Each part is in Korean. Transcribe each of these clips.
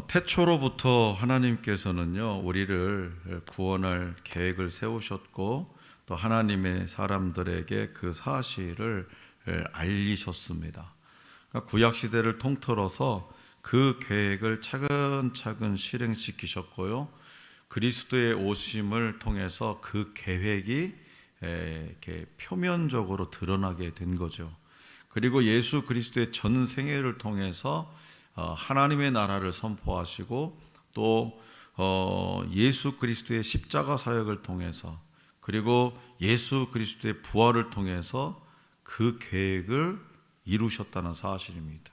태초로부터 하나님께서는요, 우리를 구원할 계획을 세우셨고 또 하나님의 사람들에게 그 사실을 알리셨습니다. 그러니까 구약 시대를 통틀어서 그 계획을 차근차근 실행시키셨고요, 그리스도의 오심을 통해서 그 계획이 이렇게 표면적으로 드러나게 된 거죠. 그리고 예수 그리스도의 전생애를 통해서 하나님의 나라를 선포하시고 또 예수 그리스도의 십자가 사역을 통해서 그리고 예수 그리스도의 부활을 통해서 그 계획을 이루셨다는 사실입니다.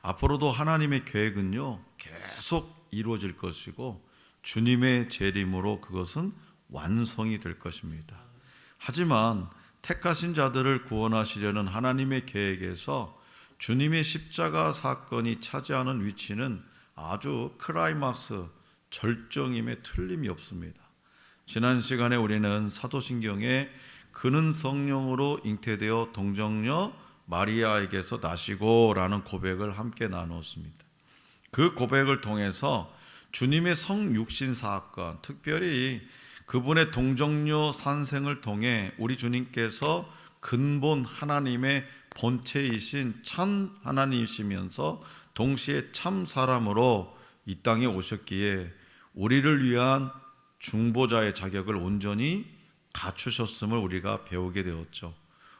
앞으로도 하나님의 계획은요, 계속 이루어질 것이고 주님의 재림으로 그것은 완성이 될 것입니다. 하지만 택하신 자들을 구원하시려는 하나님의 계획에서 주님의 십자가 사건이 차지하는 위치는 아주 클라이막스, 절정임에 틀림이 없습니다. 지난 시간에 우리는 사도신경에 그는 성령으로 잉태되어 동정녀 마리아에게서 나시고 라는 고백을 함께 나누었습니다. 그 고백을 통해서 주님의 성육신 사건, 특별히 그분의 동정녀 탄생을 통해 우리 주님께서 근본 하나님의 본체이신 참 하나님이시면서 동시에 참 사람으로 이 땅에 오셨기에 우리를 위한 중보자의 자격을 온전히 갖추셨음을 우리가 배우게 되었죠.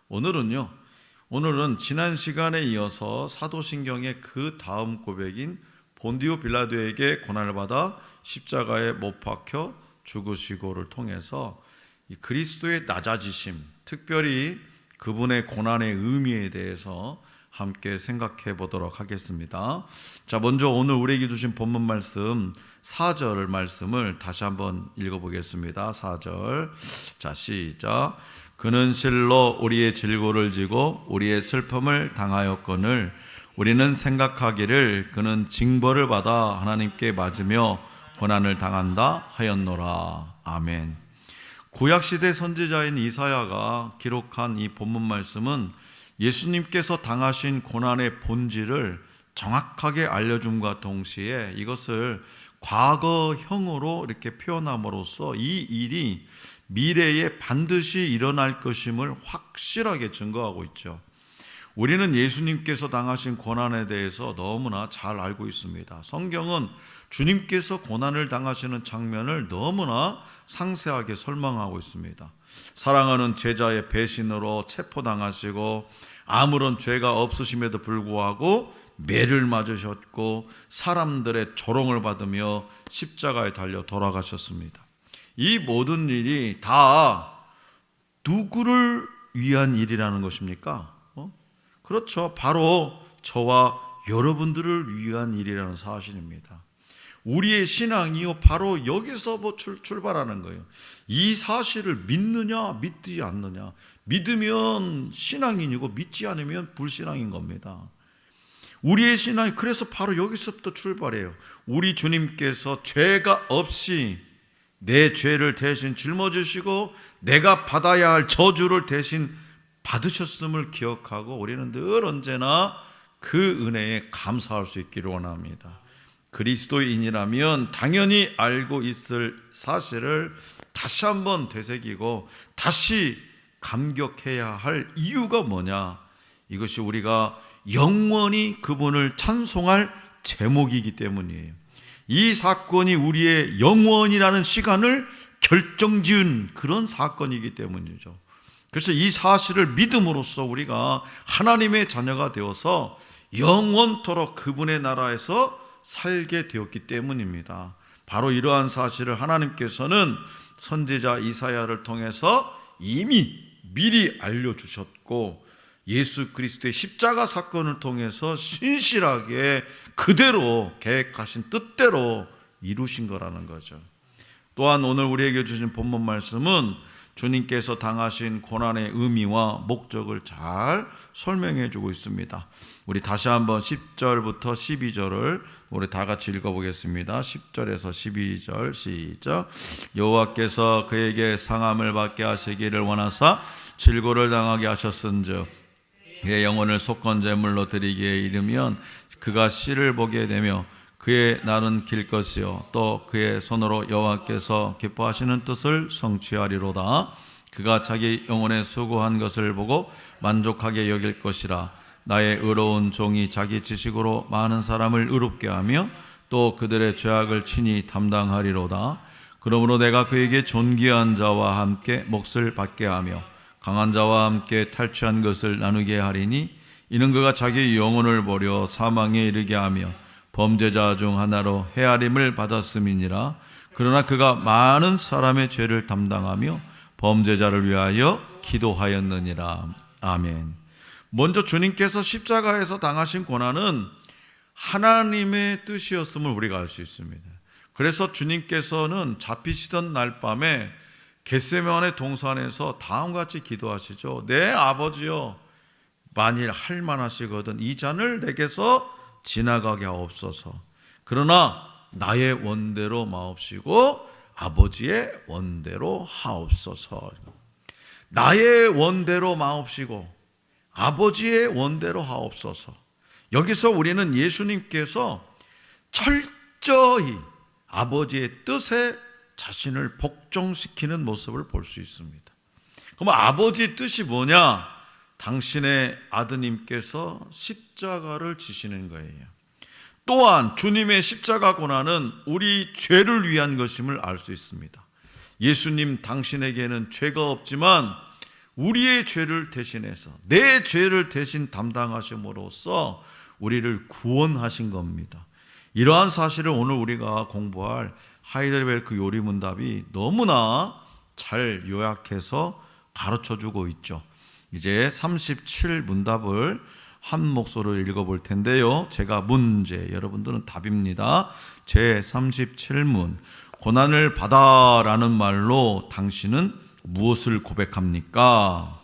오늘은 지난 시간에 이어서 사도신경의 그 다음 고백인 본디오 빌라도에게 고난을 받아 십자가에 못 박혀 죽으시고를 통해서 이 그리스도의 낮아지심, 특별히 그분의 고난의 의미에 대해서 함께 생각해 보도록 하겠습니다. 자, 먼저 오늘 우리에게 주신 본문 말씀 4절 말씀을 다시 한번 읽어보겠습니다. 4절. 자, 시작. 그는 실로 우리의 질고를 지고 우리의 슬픔을 당하였거늘 우리는 생각하기를 그는 징벌을 받아 하나님께 맞으며 고난을 당한다 하였노라. 아멘. 구약시대 선지자인 이사야가 기록한 이 본문 말씀은 예수님께서 당하신 고난의 본질을 정확하게 알려줌과 동시에 이것을 과거형으로 이렇게 표현함으로써 이 일이 미래에 반드시 일어날 것임을 확실하게 증거하고 있죠. 우리는 예수님께서 당하신 고난에 대해서 너무나 잘 알고 있습니다. 성경은 주님께서 고난을 당하시는 장면을 너무나 상세하게 설명하고 있습니다. 사랑하는 제자의 배신으로 체포당하시고 아무런 죄가 없으심에도 불구하고 매를 맞으셨고 사람들의 조롱을 받으며 십자가에 달려 돌아가셨습니다. 이 모든 일이 다 누구를 위한 일이라는 것입니까? 그렇죠. 바로 저와 여러분들을 위한 일이라는 사실입니다. 우리의 신앙이요, 바로 여기서 출발하는 거예요. 이 사실을 믿느냐 믿지 않느냐. 믿으면 신앙인이고 믿지 않으면 불신앙인 겁니다. 우리의 신앙이 그래서 바로 여기서부터 출발해요. 우리 주님께서 죄가 없이 내 죄를 대신 짊어지시고 내가 받아야 할 저주를 대신 받으셨음을 기억하고 우리는 늘 언제나 그 은혜에 감사할 수 있기를 원합니다. 그리스도인이라면 당연히 알고 있을 사실을 다시 한번 되새기고 다시 감격해야 할 이유가 뭐냐? 이것이 우리가 영원히 그분을 찬송할 제목이기 때문이에요. 이 사건이 우리의 영원이라는 시간을 결정지은 그런 사건이기 때문이죠. 그래서 이 사실을 믿음으로써 우리가 하나님의 자녀가 되어서 영원토록 그분의 나라에서 살게 되었기 때문입니다. 바로 이러한 사실을 하나님께서는 선지자 이사야를 통해서 이미 미리 알려주셨고 예수 그리스도의 십자가 사건을 통해서 신실하게 그대로 계획하신 뜻대로 이루신 거라는 거죠. 또한 오늘 우리에게 주신 본문 말씀은 주님께서 당하신 고난의 의미와 목적을 잘 설명해 주고 있습니다. 우리 다시 한번 10절부터 12절을 우리 다 같이 읽어보겠습니다. 10절에서 12절 시작. 여호와께서 그에게 상함을 받게 하시기를 원하사 질고를 당하게 하셨은즉 그의 영혼을 속건 제물로 드리기에 이르면 그가 씨를 보게 되며 그의 날은 길 것이요 또 그의 손으로 여호와께서 기뻐하시는 뜻을 성취하리로다. 그가 자기 영혼에 수고한 것을 보고 만족하게 여길 것이라. 나의 의로운 종이 자기 지식으로 많은 사람을 의롭게 하며 또 그들의 죄악을 친히 담당하리로다. 그러므로 내가 그에게 존귀한 자와 함께 몫을 받게 하며 강한 자와 함께 탈취한 것을 나누게 하리니 이는 그가 자기 영혼을 버려 사망에 이르게 하며 범죄자 중 하나로 헤아림을 받았음이니라. 그러나 그가 많은 사람의 죄를 담당하며 범죄자를 위하여 기도하였느니라. 아멘. 먼저 주님께서 십자가에서 당하신 고난은 하나님의 뜻이었음을 우리가 알 수 있습니다. 그래서 주님께서는 잡히시던 날 밤에 겟세마네 동산에서 다음과 같이 기도하시죠. 내 아버지여, 만일 할만하시거든 이 잔을 내게서 지나가게 하옵소서. 그러나 나의 원대로 마옵시고 아버지의 원대로 하옵소서. 나의 원대로 마옵시고 아버지의 원대로 하옵소서. 여기서 우리는 예수님께서 철저히 아버지의 뜻에 자신을 복종시키는 모습을 볼 수 있습니다. 그럼 아버지의 뜻이 뭐냐? 당신의 아드님께서 십자가를 지시는 거예요. 또한 주님의 십자가 고난은 우리 죄를 위한 것임을 알 수 있습니다. 예수님 당신에게는 죄가 없지만 우리의 죄를 대신해서 내 죄를 대신 담당하심으로써 우리를 구원하신 겁니다. 이러한 사실을 오늘 우리가 공부할 하이델베르크 요리문답이 너무나 잘 요약해서 가르쳐주고 있죠. 이제 37문답을 한 목소리로 읽어볼 텐데요. 제가 문제, 여러분들은 답입니다. 제 37문, 고난을 받아라는 말로 당신은 무엇을 고백합니까?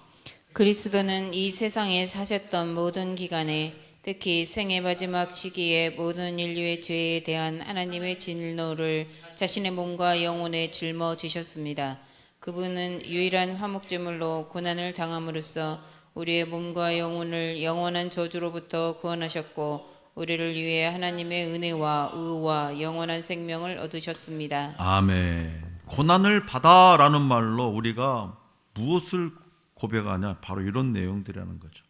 그리스도는 이 세상에 사셨던 모든 기간에 특히 생애 마지막 시기에 모든 인류의 죄에 대한 하나님의 진노를 자신의 몸과 영혼에 짊어지셨습니다. 그분은 유일한 화목제물로 고난을 당함으로써 우리의 몸과 영혼을 영원한 저주로부터 구원하셨고 우리를 위해 하나님의 은혜와 의와 영원한 생명을 얻으셨습니다. 아멘. 고난을 받아라는 말로 우리가 무엇을 고백하냐? 바로 이런 내용들이라는 거죠.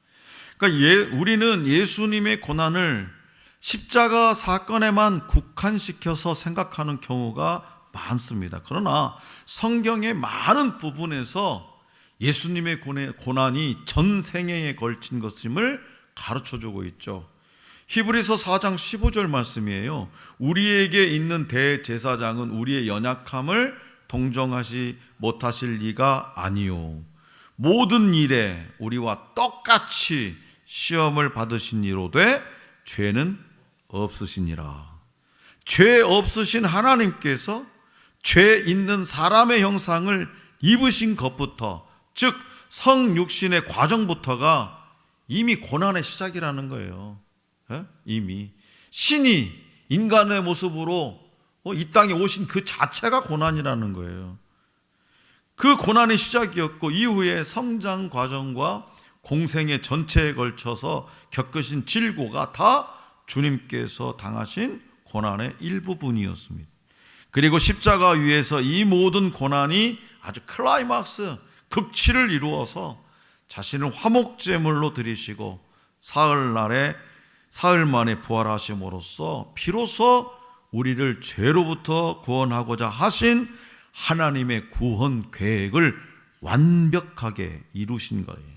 그러니까 우리는 예수님의 고난을 십자가 사건에만 국한시켜서 생각하는 경우가 많습니다. 그러나 성경의 많은 부분에서 예수님의 고난이 전 생애에 걸친 것임을 가르쳐주고 있죠. 히브리서 4장 15절 말씀이에요. 우리에게 있는 대제사장은 우리의 연약함을 동정하지 못하실 리가 아니요 모든 일에 우리와 똑같이 시험을 받으신 이로되 죄는 없으시니라. 죄 없으신 하나님께서 죄 있는 사람의 형상을 입으신 것부터, 즉 성육신의 과정부터가 이미 고난의 시작이라는 거예요. 이미 신이 인간의 모습으로 이 땅에 오신 그 자체가 고난이라는 거예요. 그 고난의 시작이었고 이후에 성장 과정과 공생의 전체에 걸쳐서 겪으신 질고가 다 주님께서 당하신 고난의 일부분이었습니다. 그리고 십자가 위에서 이 모든 고난이 아주 클라이막스, 극치를 이루어서 자신을 화목제물로 드리시고 사흘 만에 부활하심으로써 비로소 우리를 죄로부터 구원하고자 하신 하나님의 구원 계획을 완벽하게 이루신 거예요.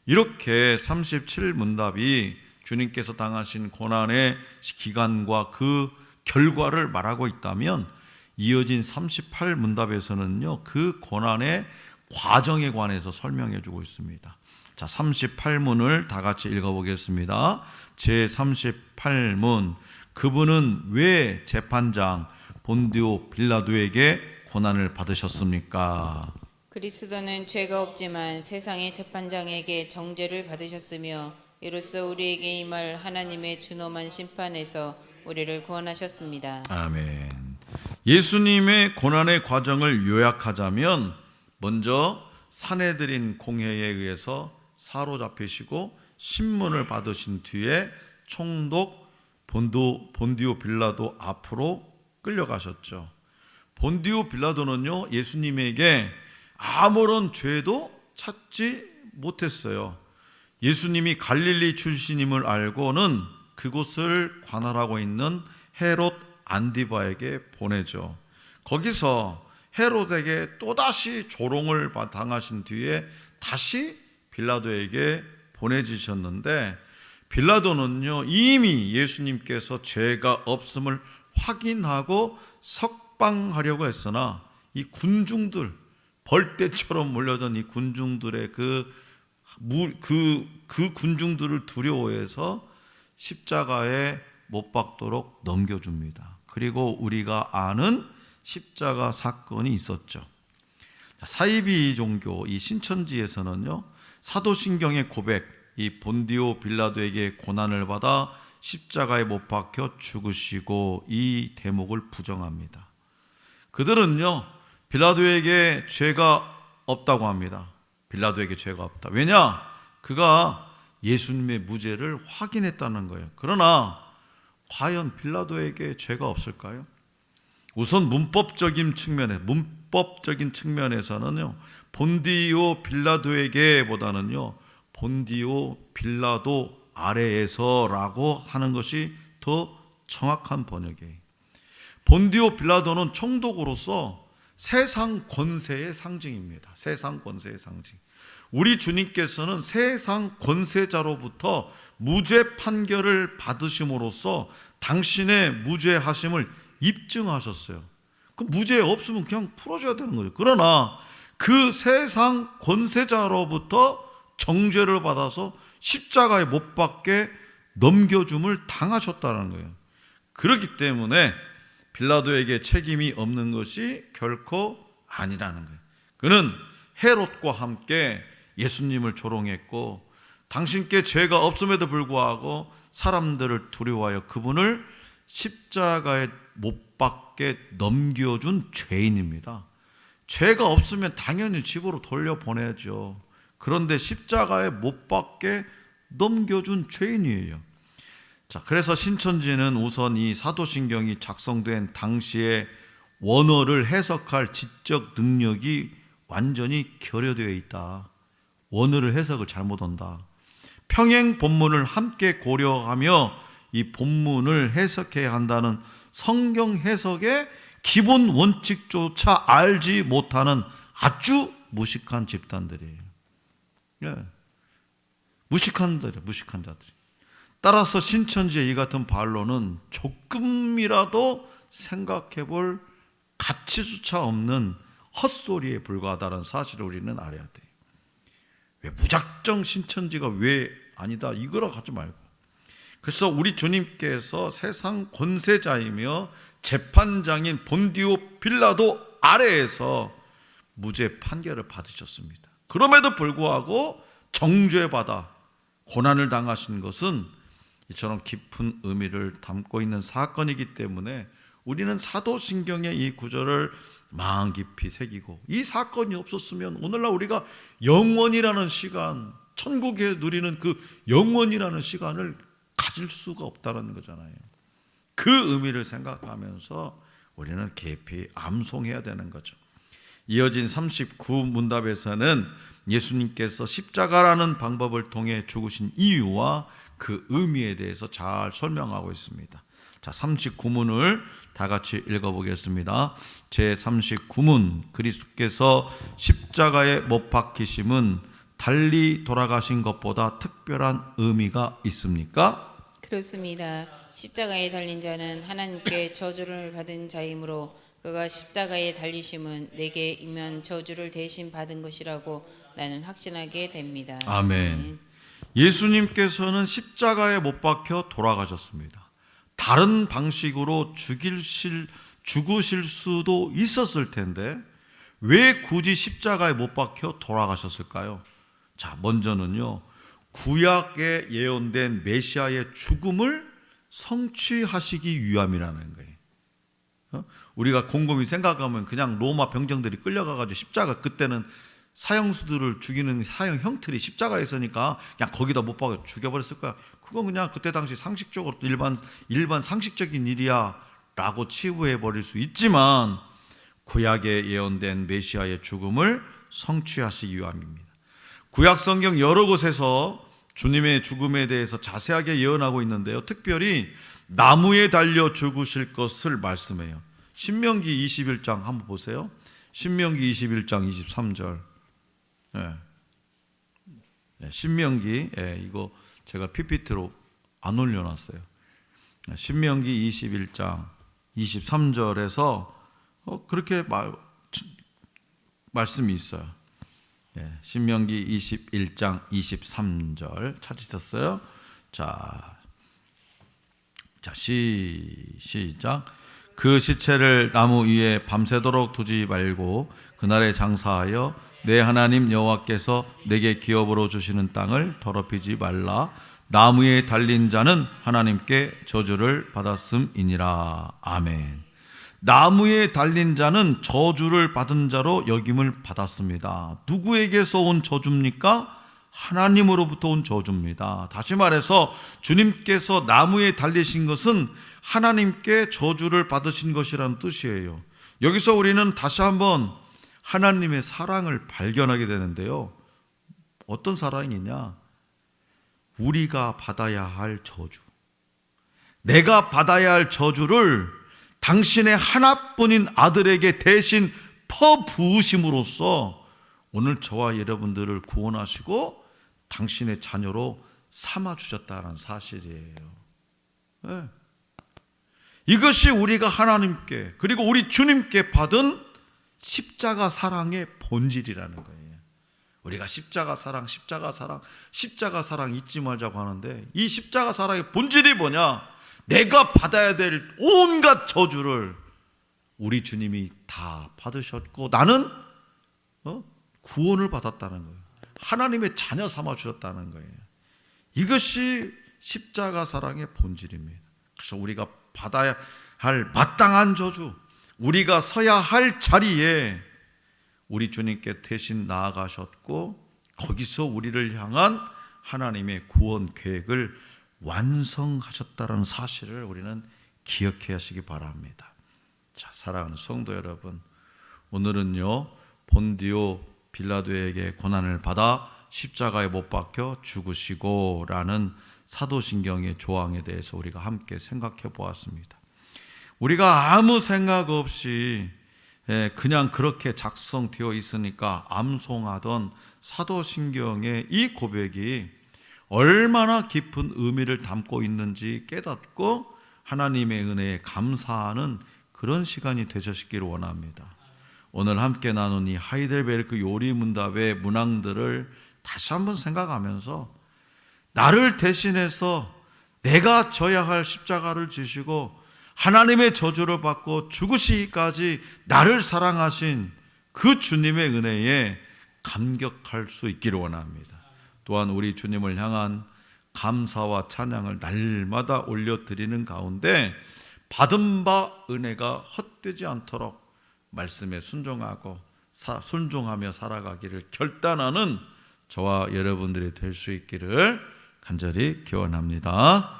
이렇게 37문답이 주님께서 당하신 고난의 기간과 그 결과를 말하고 있다면 이어진 38문답에서는요 그 고난의 과정에 관해서 설명해 주고 있습니다. 자, 38문을 다 같이 읽어보겠습니다. 제 38문, 그분은 왜 재판장 본디오 빌라도에게 고난을 받으셨습니까? 그리스도는 죄가 없지만 세상의 재판장에게 정죄를 받으셨으며 이로써 우리에게 임할 하나님의 준엄한 심판에서 우리를 구원하셨습니다. 아멘. 예수님의 고난의 과정을 요약하자면 먼저 사내들인 공회에 의해서 사로잡히시고 신문을 받으신 뒤에 총독 본디오 빌라도 앞으로 끌려가셨죠. 본디오 빌라도는요, 예수님에게 아무런 죄도 찾지 못했어요. 예수님이 갈릴리 출신임을 알고는 그곳을 관할하고 있는 헤롯 안디바에게 보내죠. 거기서 헤롯에게 또다시 조롱을 당하신 뒤에 다시 빌라도에게 보내지셨는데, 빌라도는요, 이미 예수님께서 죄가 없음을 확인하고 석방하려고 했으나 이 군중들, 벌떼처럼 몰려든 이 군중들의 그 군중들을 두려워해서 십자가에 못 박도록 넘겨줍니다. 그리고 우리가 아는 십자가 사건이 있었죠. 사이비 종교 이 신천지에서는요, 사도신경의 고백, 이 본디오 빌라도에게 고난을 받아 십자가에 못 박혀 죽으시고 이 대목을 부정합니다. 그들은요, 빌라도에게 죄가 없다고 합니다. 빌라도에게 죄가 없다. 왜냐? 그가 예수님의 무죄를 확인했다는 거예요. 그러나 과연 빌라도에게 죄가 없을까요? 우선 문법적인 측면에서는요, 본디오 빌라도에게 보다는요, 본디오 빌라도 아래에서라고 하는 것이 더 정확한 번역이에요. 본디오 빌라도는 총독으로서 세상 권세의 상징입니다. 세상 권세의 상징. 우리 주님께서는 세상 권세자로부터 무죄 판결을 받으심으로써 당신의 무죄하심을 입증하셨어요. 그 무죄 없으면 그냥 풀어줘야 되는 거죠. 그러나 그 세상 권세자로부터 정죄를 받아서 십자가에 못 박게 넘겨줌을 당하셨다는 거예요. 그렇기 때문에 빌라도에게 책임이 없는 것이 결코 아니라는 거예요. 그는 헤롯과 함께 예수님을 조롱했고, 당신께 죄가 없음에도 불구하고 사람들을 두려워하여 그분을 십자가에 못 박게 넘겨준 죄인입니다. 죄가 없으면 당연히 집으로 돌려보내죠. 그런데 십자가에 못 박게 넘겨준 죄인이에요. 자, 그래서 신천지는 우선 이 사도신경이 작성된 당시의 원어를 해석할 지적 능력이 완전히 결여되어 있다. 원어를 해석을 잘못한다. 평행 본문을 함께 고려하며 이 본문을 해석해야 한다는 성경 해석의 기본 원칙조차 알지 못하는 아주 무식한 집단들이에요. 예. 무식한 자들이. 따라서 신천지의 이 같은 반론은 조금이라도 생각해 볼 가치조차 없는 헛소리에 불과하다는 사실을 우리는 알아야 돼요. 왜 무작정 신천지가 왜 아니다 이거라 하지 말고, 그래서 우리 주님께서 세상 권세자이며 재판장인 본디오 빌라도 아래에서 무죄 판결을 받으셨습니다. 그럼에도 불구하고 정죄받아 고난을 당하신 것은 이처럼 깊은 의미를 담고 있는 사건이기 때문에 우리는 사도신경의 이 구절을 마음 깊이 새기고, 이 사건이 없었으면 오늘날 우리가 영원이라는 시간, 천국에 누리는 그 영원이라는 시간을 가질 수가 없다는 거잖아요. 그 의미를 생각하면서 우리는 깊이 암송해야 되는 거죠. 이어진 39문답에서는 예수님께서 십자가라는 방법을 통해 죽으신 이유와 그 의미에 대해서 잘 설명하고 있습니다. 자, 39문을 다 같이 읽어보겠습니다. 제 39문, 그리스도께서 십자가에 못 박히심은 달리 돌아가신 것보다 특별한 의미가 있습니까? 그렇습니다. 십자가에 달린 자는 하나님께 저주를 받은 자이므로 그가 십자가에 달리심은 내게 임한 저주를 대신 받은 것이라고 나는 확신하게 됩니다. 아멘. 예수님께서는 십자가에 못 박혀 돌아가셨습니다. 다른 방식으로 죽으실 수도 있었을 텐데 왜 굳이 십자가에 못 박혀 돌아가셨을까요? 자, 먼저는요, 구약에 예언된 메시아의 죽음을 성취하시기 위함이라는 거예요. 우리가 곰곰이 생각하면 그냥 로마 병정들이 끌려가가지고 십자가, 그때는 사형수들을 죽이는 사형 형틀이 십자가에 있으니까 그냥 거기다 못 박아 죽여버렸을 거야. 그건 그냥 그때 당시 상식적으로 일반 상식적인 일이야 라고 치부해 버릴 수 있지만, 구약에 예언된 메시아의 죽음을 성취하시기 위함입니다. 구약 성경 여러 곳에서 주님의 죽음에 대해서 자세하게 예언하고 있는데요, 특별히 나무에 달려 죽으실 것을 말씀해요. 신명기 21장 한번 보세요. 신명기 21장 23절. 신명기, 이거 제가 PPT로 안 올려놨어요. 신명기 21장 23절에서 그렇게 말씀이 있어요. 신명기 21장 23절 찾으셨어요? 자, 시작. 그 시체를 나무 위에 밤새도록 두지 말고 그날에 장사하여 내 하나님 여호와께서 내게 기업으로 주시는 땅을 더럽히지 말라. 나무에 달린 자는 하나님께 저주를 받았음이니라. 아멘. 나무에 달린 자는 저주를 받은 자로 여김을 받았습니다. 누구에게서 온 저주입니까? 하나님으로부터 온 저주입니다. 다시 말해서 주님께서 나무에 달리신 것은 하나님께 저주를 받으신 것이라는 뜻이에요. 여기서 우리는 다시 한번 하나님의 사랑을 발견하게 되는데요, 어떤 사랑이냐? 우리가 받아야 할 저주, 내가 받아야 할 저주를 당신의 하나뿐인 아들에게 대신 퍼부으심으로써 오늘 저와 여러분들을 구원하시고 당신의 자녀로 삼아주셨다는 사실이에요. 네. 이것이 우리가 하나님께 그리고 우리 주님께 받은 십자가 사랑의 본질이라는 거예요. 우리가 십자가 사랑 잊지 말자고 하는데, 이 십자가 사랑의 본질이 뭐냐? 내가 받아야 될 온갖 저주를 우리 주님이 다 받으셨고 나는 구원을 받았다는 거예요. 하나님의 자녀 삼아 주셨다는 거예요. 이것이 십자가 사랑의 본질입니다. 그래서 우리가 받아야 할 마땅한 저주, 우리가 서야 할 자리에 우리 주님께 대신 나아가셨고, 거기서 우리를 향한 하나님의 구원 계획을 완성하셨다는 사실을 우리는 기억해야 하시기 바랍니다. 자, 사랑하는 성도 여러분, 오늘은요, 본디오 빌라도에게 고난을 받아 십자가에 못 박혀 죽으시고 라는 사도신경의 조항에 대해서 우리가 함께 생각해 보았습니다. 우리가 아무 생각 없이 그냥 그렇게 작성되어 있으니까 암송하던 사도신경의 이 고백이 얼마나 깊은 의미를 담고 있는지 깨닫고 하나님의 은혜에 감사하는 그런 시간이 되셨기를 원합니다. 오늘 함께 나눈 이 하이델베르크 요리문답의 문항들을 다시 한번 생각하면서 나를 대신해서 내가 져야 할 십자가를 지시고 하나님의 저주를 받고 죽으시기까지 나를 사랑하신 그 주님의 은혜에 감격할 수 있기를 원합니다. 또한 우리 주님을 향한 감사와 찬양을 날마다 올려드리는 가운데 받은 바 은혜가 헛되지 않도록 말씀에 순종하며 살아가기를 결단하는 저와 여러분들이 될 수 있기를 간절히 기원합니다.